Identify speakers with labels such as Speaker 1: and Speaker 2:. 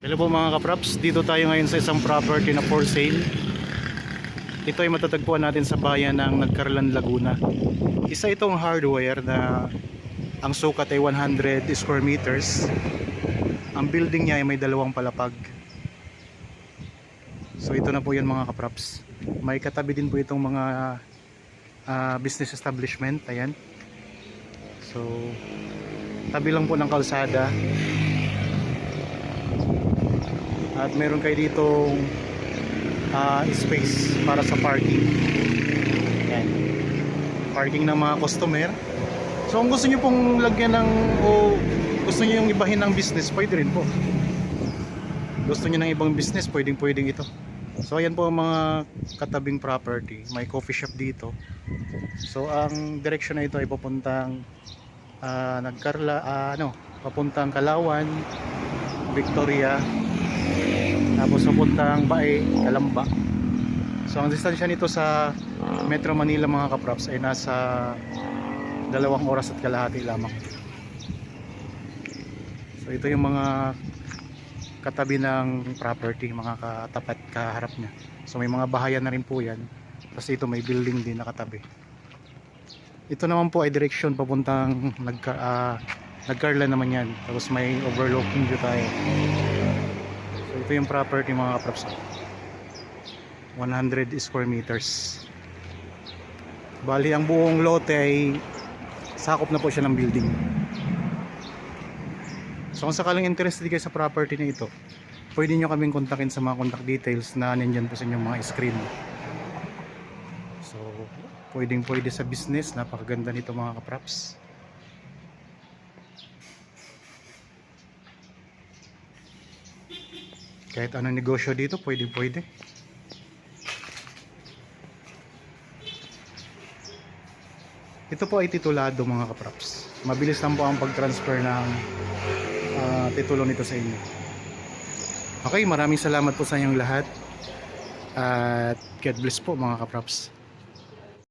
Speaker 1: Hello po mga kapraps, dito tayo ngayon sa isang property na for sale. Ito ay matatagpuan natin sa bayan ng Nagcarlan, Laguna. Isa itong hardware na ang sukat ay 100 square meters. Ang building niya ay may dalawang palapag. So ito na po yan mga kapraps. May katabi din po itong mga business establishment. Ayan. So tabi lang po ng kalsada. At meron kayo ditong space para sa parking. Yan. Parking ng mga customer. So kung gusto nyo pong lagyan ng o gusto nyo yung ibahin ng business, pwede rin po. Gusto nyo ng ibang business, pwedeng ito. So ayan po ang mga katabing property. May coffee shop dito. So ang direction na ito ay papuntang papuntang Kalawan, Victoria, tapos papuntang Bae, Calamba. So ang distansya nito sa Metro Manila mga kaprops ay nasa 2 oras at kalahati lamang. So ito yung mga katabi ng property, mga katapat kaharap niya. So may mga bahayan na rin po yan. Kasi ito may building din nakatabi. Ito naman po ay direction papuntang Nagcarlan naman yan. Tapos may overlooking view tayo. So ito yung property mga kaprops, 100 square meters. Bali ang buong lote ay sakop na po siya ng building. So kung sakaling interested kayo sa property na ito, pwede nyo kaming kontakin sa mga contact details na nandyan po sa inyong mga screen. So pwede sa business. Napakaganda nito mga kaprops. Kahit anong negosyo dito, pwede. Ito po ay titulado mga kaprops. Mabilis lang po ang pag-transfer ng titulo nito sa inyo. Okay, maraming salamat po sa inyong lahat. At God bless po mga kaprops.